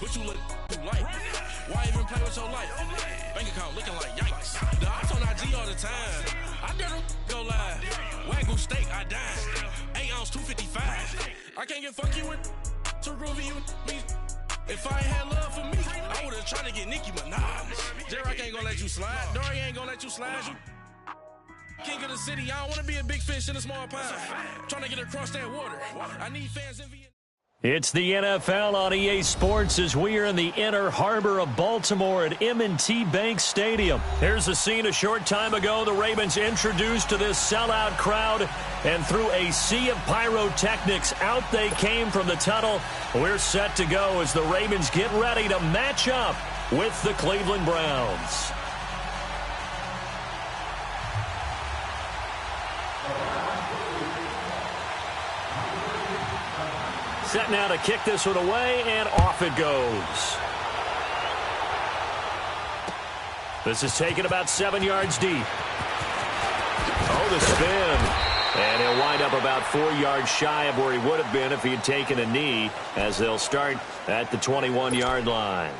What you look like? Why even play with your life? Bank account looking like yikes. The ops on IG all the time. I dare them go live. Wagyu steak, I dine. 8 ounce, 255. I can't get funky with too groovy you me. If I ain't had love for me, I would've tried to get Nicki Minaj. J-Rock ain't gonna let you slide. Dory ain't gonna let you slide. You king of the city. I don't wanna be a big fish in a small pond. Trying to get across that water. I need fans in Vietnam. It's the NFL on EA Sports as we are in the inner harbor of Baltimore at M&T Bank Stadium. Here's a scene a short time ago. The Ravens introduced to this sellout crowd, and through a sea of pyrotechnics, out they came from the tunnel. We're set to go as the Ravens get ready to match up with the Cleveland Browns. Set now to kick this one away, and off it goes. This is taken about 7 yards deep. Oh, the spin. And he'll wind up about 4 yards shy of where he would have been if he had taken a knee, as they'll start at the 21-yard line.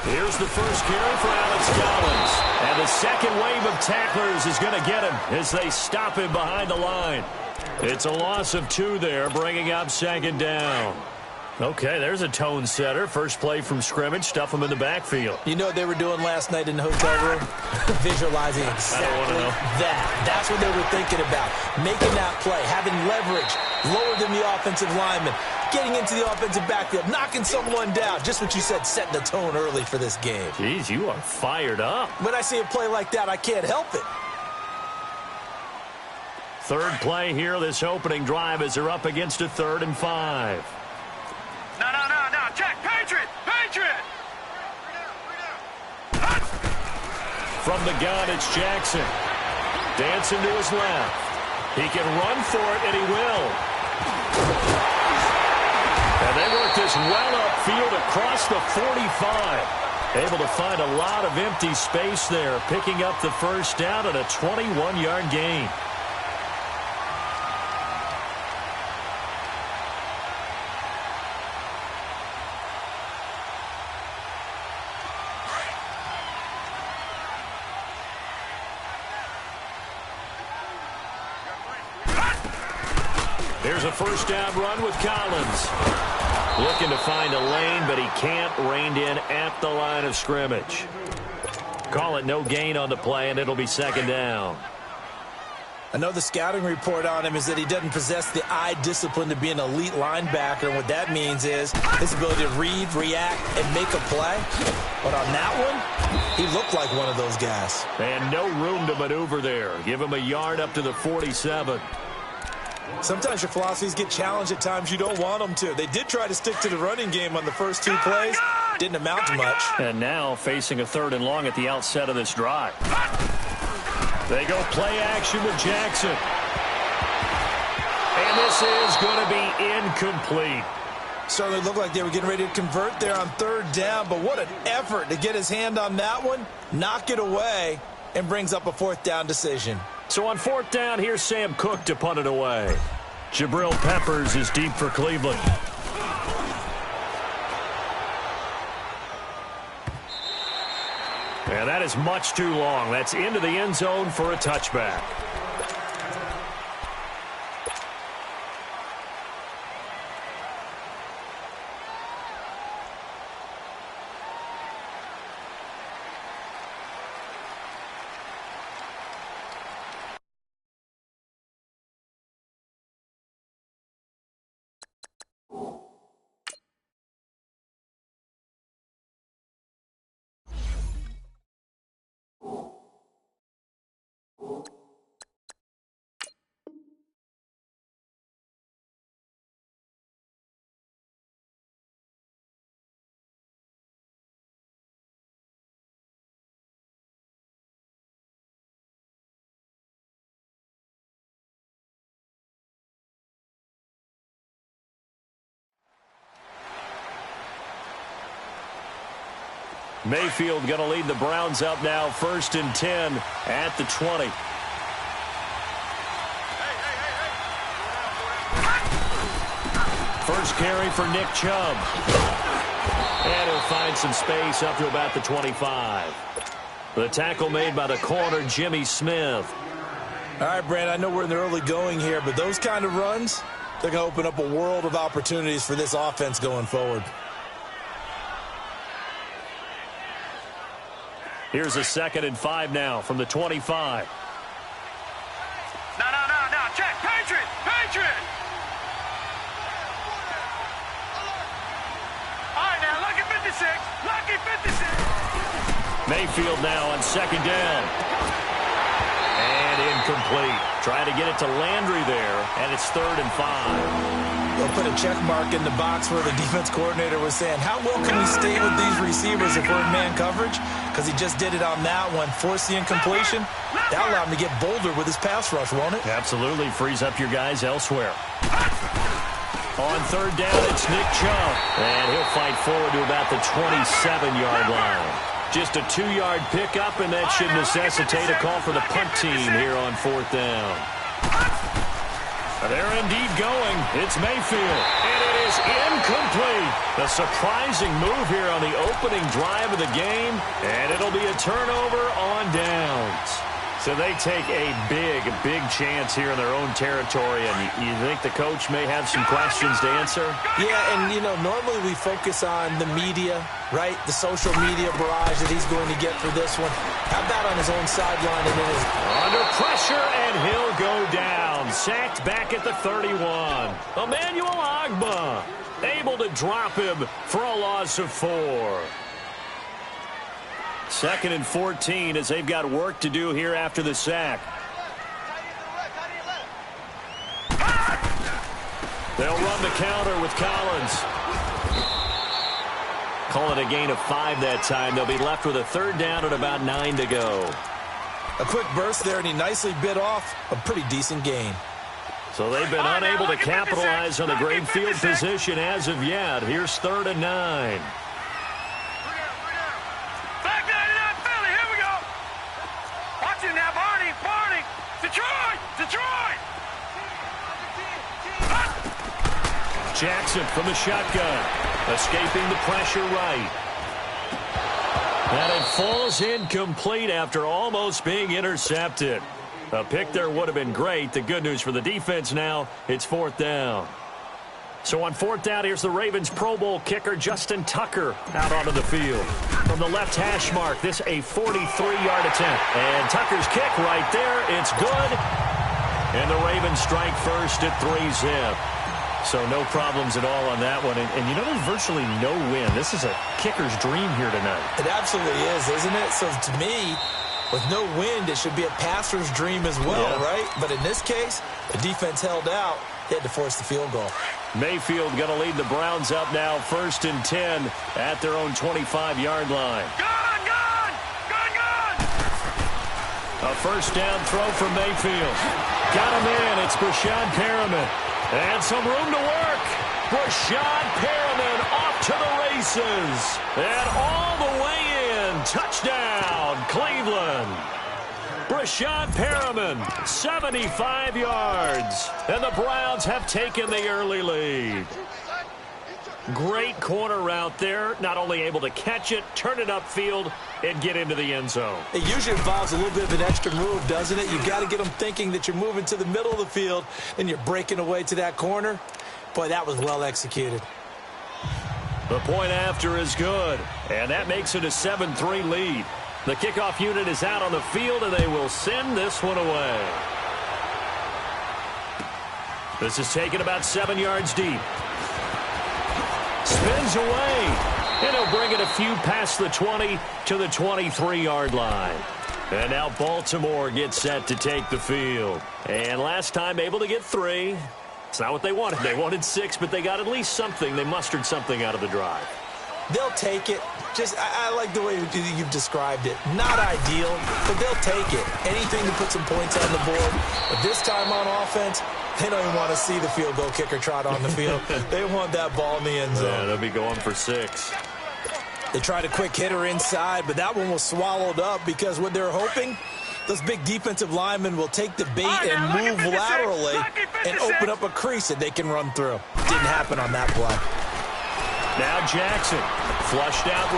Here's the first carry for Alex Collins. And the second wave of tacklers is going to get him as they stop him behind the line. It's a loss of 2 there, bringing up second down. Okay, there's a tone setter. First play from scrimmage, stuff him in the backfield. You know what they were doing last night in the hotel room? Visualizing exactly that. That's what they were thinking about. Making that play, having leverage, lower than the offensive lineman, getting into the offensive backfield, knocking someone down. Just what you said, setting the tone early for this game. Jeez, you are fired up. When I see a play like that, I can't help it. Third play here, this opening drive, as they're up against a 3rd and 5. No. Check. Patriot. From the gun, it's Jackson. Dancing to his left. He can run for it, and he will. And they work this well upfield across the 45. Able to find a lot of empty space there, picking up the first down and a 21-yard gain. Here's a first down run with Collins. Looking to find a lane, but he can't. Reined in at the line of scrimmage. Call it no gain on the play, and it'll be second down. I know the scouting report on him is that he doesn't possess the eye discipline to be an elite linebacker. And what that means is his ability to read, react, and make a play. But on that one, he looked like one of those guys. And no room to maneuver there. Give him a yard up to the 47. Sometimes your philosophies get challenged at times you don't want them to. They did try to stick to the running game on the first 2 plays. Didn't amount to much. And now facing a 3rd and long at the outset of this drive. They go play action with Jackson. And this is going to be incomplete. Certainly looked like they were getting ready to convert there on 3rd down, but what an effort to get his hand on that one, knock it away, and brings up a 4th down decision. So on 4th down, here's Sam Cook to punt it away. Jabril Peppers is deep for Cleveland. And that is much too long. That's into the end zone for a touchback. Mayfield going to lead the Browns up now, 1st and 10 at the 20. First carry for Nick Chubb. And he'll find some space up to about the 25. The tackle made by the corner, Jimmy Smith. All right, Brand, I know we're in the early going here, but those kind of runs, they're going to open up a world of opportunities for this offense going forward. Here's a 2nd and 5 now from the 25. No. Check. Patriot. All right, now, lucky 56. Mayfield now on 2nd down. And incomplete. Trying to get it to Landry there, and it's 3rd and 5. They'll put a check mark in the box where the defense coordinator was saying, how well can we stay with these receivers if we're in man coverage? Because he just did it on that one, forced the incompletion. That'll allow him to get bolder with his pass rush, won't it? Absolutely. Frees up your guys elsewhere. On 3rd down, it's Nick Chubb. And he'll fight forward to about the 27-yard line. Just a 2-yard pickup, and that should necessitate a call for the punt team here on 4th down. They're indeed going. It's Mayfield. And it is incomplete. A surprising move here on the opening drive of the game. And it'll be a turnover on downs. So they take a big chance here in their own territory. And you think the coach may have some questions to answer? Yeah, and, normally we focus on the media, right? The social media barrage that he's going to get for this one. How about on his own sideline? And then under pressure, and he'll go down. Sacked back at the 31. Emmanuel Ogbah able to drop him for a loss of 4. 2nd and 14 as they've got work to do here after the sack. They'll run the counter with Collins. Call it a gain of 5 that time. They'll be left with a 3rd down and about 9 to go. A quick burst there, and he nicely bit off a pretty decent gain. So they've been unable to capitalize on the great field position as of yet. Here's 3rd and 9. Jackson from the shotgun, escaping the pressure right. And it falls incomplete after almost being intercepted. A pick there would have been great. The good news for the defense now, it's 4th down. So on 4th down, here's the Ravens Pro Bowl kicker, Justin Tucker, out onto the field. From the left hash mark, this a 43-yard attempt. And Tucker's kick right there, it's good. And the Ravens strike first at 3-zip. So no problems at all on that one. And there's virtually no win. This is a kicker's dream here tonight. It absolutely is, isn't it? So to me, with no wind, it should be a passer's dream as well, right? But in this case, the defense held out. They had to force the field goal. Mayfield going to lead the Browns up now, 1st and 10 at their own 25-yard line. Gun! A 1st down throw from Mayfield. Got him in. It's Breshad Perriman. And some room to work. Breshad Perriman off to the races. And all the way in. Touchdown, Cleveland. Breshad Perriman, 75 yards. And the Browns have taken the early lead. Great corner route there. Not only able to catch it, turn it upfield, and get into the end zone. It usually involves a little bit of an extra move, doesn't it? You've got to get them thinking that you're moving to the middle of the field and you're breaking away to that corner. Boy, that was well executed. The point after is good, and that makes it a 7-3 lead. The kickoff unit is out on the field, and they will send this one away. This is taken about 7 yards deep. Spins away, and he'll bring it a few past the 20 to the 23-yard line. And now Baltimore gets set to take the field. And last time able to get 3. It's not what they wanted. They wanted 6, but they got at least something. They mustered something out of the drive. They'll take it. I like the way you've described it. Not ideal, but they'll take it. Anything to put some points on the board. But this time on offense, they don't even want to see the field goal kicker trot on the field. They want that ball in the end zone. Yeah, they'll be going for 6. They tried a quick hitter inside, but that one was swallowed up because what they're hoping, those big defensive linemen will take the bait and move laterally and open up a crease that they can run through. Didn't happen on that play. Now Jackson, flushed out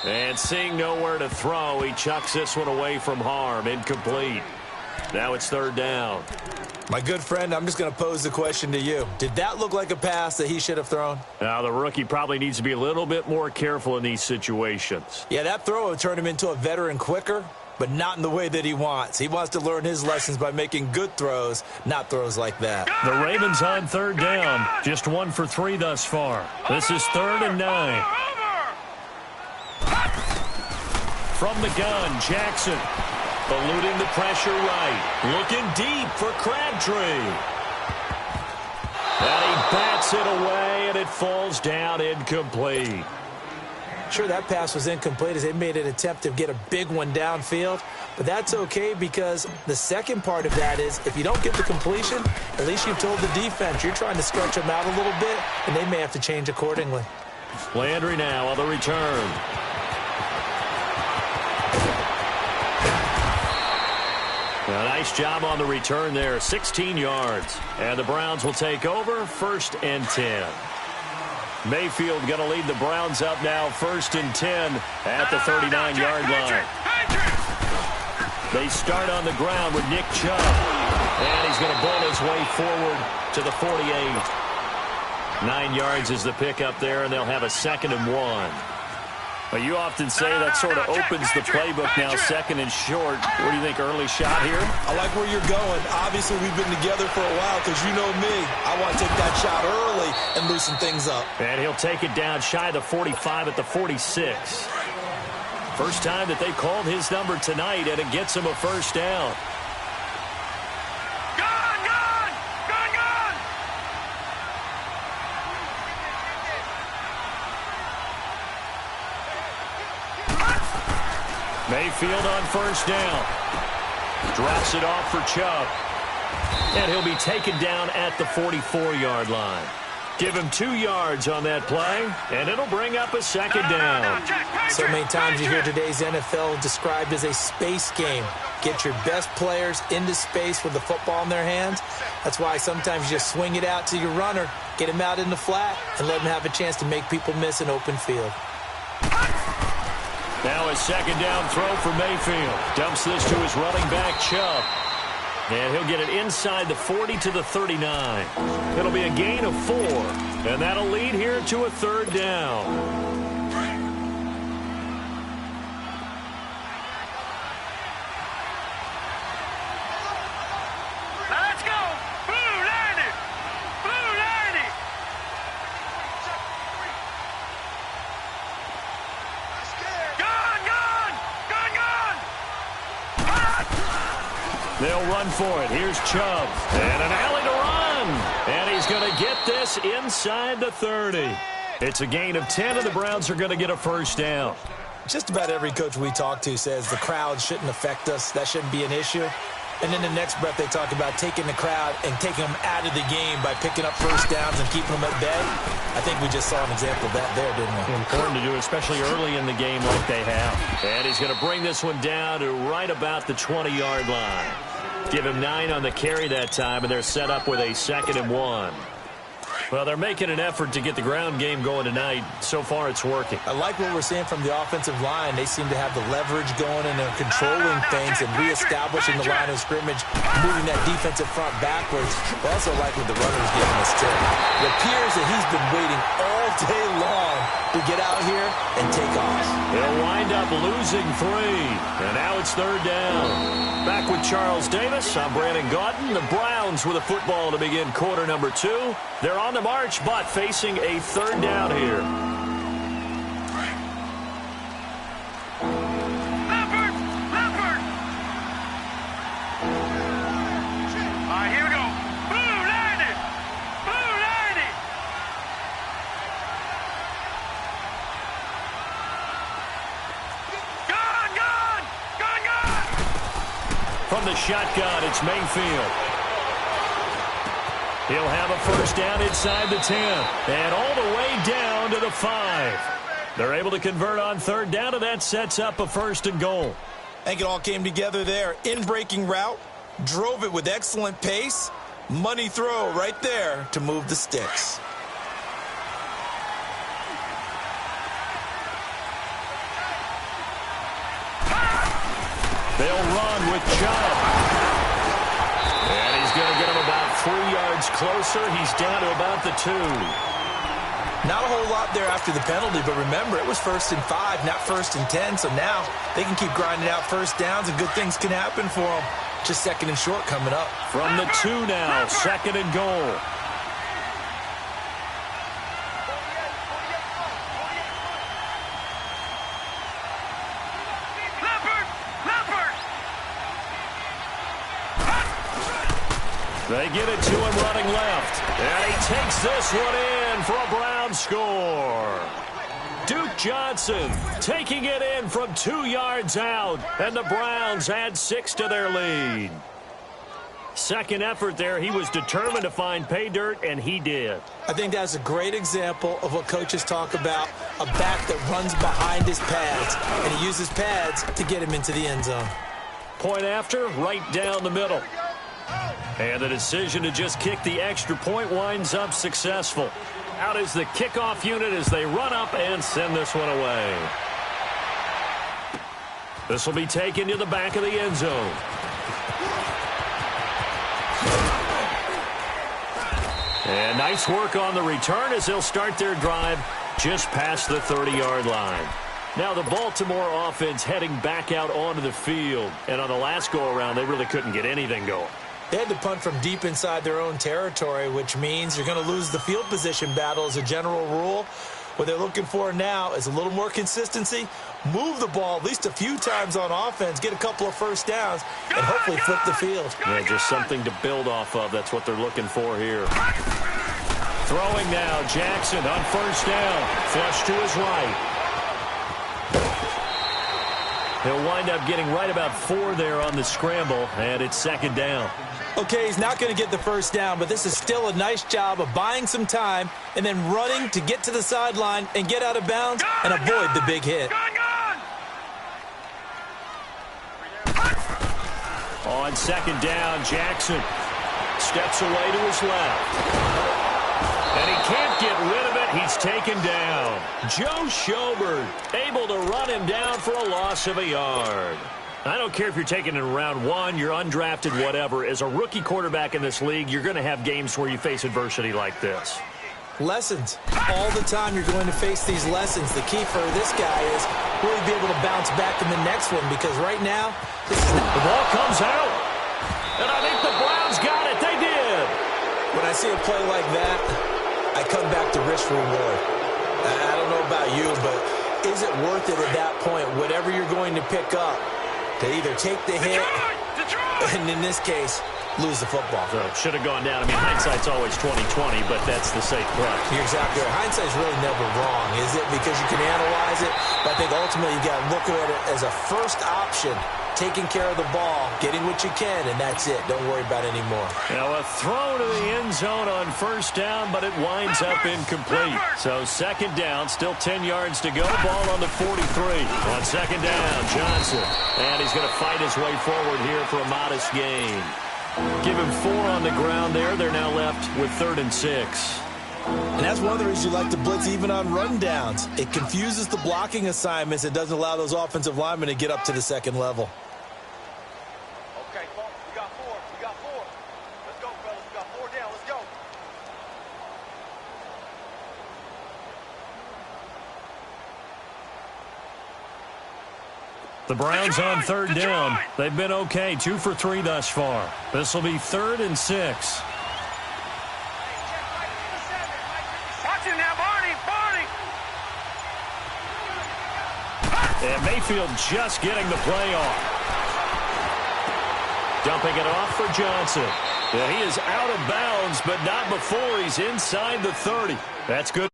right. And seeing nowhere to throw, he chucks this one away from harm. Incomplete. Now it's third down. My good friend, I'm just going to pose the question to you. Did that look like a pass that he should have thrown? Now, the rookie probably needs to be a little bit more careful in these situations. Yeah, that throw would turn him into a veteran quicker, but not in the way that he wants. He wants to learn his lessons by making good throws, not throws like that. The Ravens on third down. Just 1 for 3 thus far. This is 3rd and 9. From the gun, Jackson. Eluding the pressure right. Looking deep for Crabtree. And he bats it away, and it falls down incomplete. Sure, that pass was incomplete as they made an attempt to get a big one downfield. But that's okay because the second part of that is if you don't get the completion, at least you've told the defense you're trying to stretch them out a little bit, and they may have to change accordingly. Landry now on the return. A nice job on the return there, 16 yards. And the Browns will take over, 1st and 10. Mayfield going to lead the Browns up now, 1st and 10 at the 39-yard line. They start on the ground with Nick Chubb. And he's going to bowl his way forward to the 48. 9 yards is the pickup there, and they'll have a 2nd and 1. But you often say that sort of opens the playbook now, 2nd and short. What do you think, early shot here? I like where you're going. Obviously, we've been together for a while because you know me. I want to take that shot early and loosen things up. And he'll take it down shy of the 45 at the 46. First time that they called his number tonight, and it gets him a 1st down. Mayfield on 1st down. Drops it off for Chubb. And he'll be taken down at the 44-yard line. Give him 2 yards on that play, and it'll bring up a 2nd down. So many times you hear today's NFL described as a space game. Get your best players into space with the football in their hands. That's why sometimes you just swing it out to your runner, get him out in the flat, and let him have a chance to make people miss an open field. Now a 2nd down throw for Mayfield. Dumps this to his running back, Chubb. And he'll get it inside the 40 to the 39. It'll be a gain of 4. And that'll lead here to a 3rd down. They'll run for it. Here's Chubb. And an alley to run. And he's going to get this inside the 30. It's a gain of 10, and the Browns are going to get a 1st down. Just about every coach we talk to says the crowd shouldn't affect us. That shouldn't be an issue. And then the next breath they talk about taking the crowd and taking them out of the game by picking up 1st downs and keeping them at bay. I think we just saw an example of that there, didn't we? Important to do, especially early in the game like they have. And he's going to bring this one down to right about the 20-yard line. Give him 9 on the carry that time, and they're set up with a 2nd and 1. Well, they're making an effort to get the ground game going tonight. So far, it's working. I like what we're seeing from the offensive line. They seem to have the leverage going, and they're controlling things and reestablishing the line of scrimmage, moving that defensive front backwards. I also like what the runner's giving us, too. It appears that he's been waiting all day long to get out here and take off. They'll wind up losing 3, and now it's 3rd down. Back with Charles Davis, I'm Brandon Gaudin. The Browns with a football to begin quarter number 2. They're on the march, but facing a 3rd down here. Leopard! Leopard! All right, here we go. Blue 90! Blue 90! Gun! Gun! Gun! Gun! From the shotgun, it's Mayfield. He'll have a first down inside the 10 and all the way down to the 5. They're able to convert on third down, and that sets up a 1st and goal. I think it all came together there. In-breaking route, drove it with excellent pace. Money throw right there to move the sticks. They'll run with Chubb. And he's going to get him about 3 yards closer. He's down to about the 2. Not a whole lot there after the penalty, but remember, it was 1st and 5, not 1st and 10. So now they can keep grinding out first downs, and good things can happen for them. Just 2nd and short coming up. From the 2 now, 2nd and goal. They get it to him running left. And he takes this one in for a Brown score. Duke Johnson taking it in from 2 yards out. And the Browns add 6 to their lead. Second effort there. He was determined to find pay dirt, and he did. I think that's a great example of what coaches talk about, a back that runs behind his pads, and he uses pads to get him into the end zone. Point after, right down the middle. And the decision to just kick the extra point winds up successful. Out is the kickoff unit as they run up and send this one away. This will be taken to the back of the end zone. And nice work on the return as they'll start their drive just past the 30-yard line. Now the Baltimore offense heading back out onto the field. And on the last go-around, they really couldn't get anything going. They had to punt from deep inside their own territory, which means you're going to lose the field position battle as a general rule. What they're looking for now is a little more consistency, move the ball at least a few times on offense, get a couple of first downs, and hopefully flip the field. Yeah, just something to build off of. That's what they're looking for here. Throwing now, Jackson on first down. Flush to his right. He'll wind up getting right about 4 there on the scramble, and it's 2nd down. Okay, he's not going to get the first down, but this is still a nice job of buying some time and then running to get to the sideline and get out of bounds and avoid the big hit. On 2nd down, Jackson steps away to his left. And he can't get rid of it. He's taken down. Joe Schobert able to run him down for a loss of a yard. I don't care if you're taking it in round 1, you're undrafted, whatever. As a rookie quarterback in this league, you're going to have games where you face adversity like this. Lessons. All the time you're going to face these lessons. The key for this guy is really be able to bounce back in the next one, because right now, this is not. The ball comes out. And I think the Browns got it. They did. When I see a play like that, I come back to risk reward. I don't know about you, but is it worth it at that point, whatever you're going to pick up, to either take the hit, and in this case, lose the football? So it should have gone down. I mean, hindsight's always 20/20, but that's the safe play. You're exactly right. Hindsight's really never wrong, is it? Because you can analyze it, but I think ultimately you got to look at it as a first option, taking care of the ball, getting what you can, and that's it. Don't worry about it anymore. Now a throw to the end zone on first down, but it winds up incomplete. So 2nd down, still 10 yards to go. Ball on the 43. On 2nd down, Johnson. And he's going to fight his way forward here for a modest gain. Give him 4 on the ground there. They're now left with 3rd and 6. And that's one of the reasons you like to blitz even on run downs. It confuses the blocking assignments. It doesn't allow those offensive linemen to get up to the second level. Okay, folks, we got 4. We got 4. Let's go, fellas. We got 4 down. Let's go. The Browns on 3rd down. They've been okay, 2 for 3 thus far. This will be 3rd and 6. Watch him now, Barney. Barney. And Mayfield just getting the play off. Dumping it off for Johnson. And he is out of bounds, but not before he's inside the 30. That's good.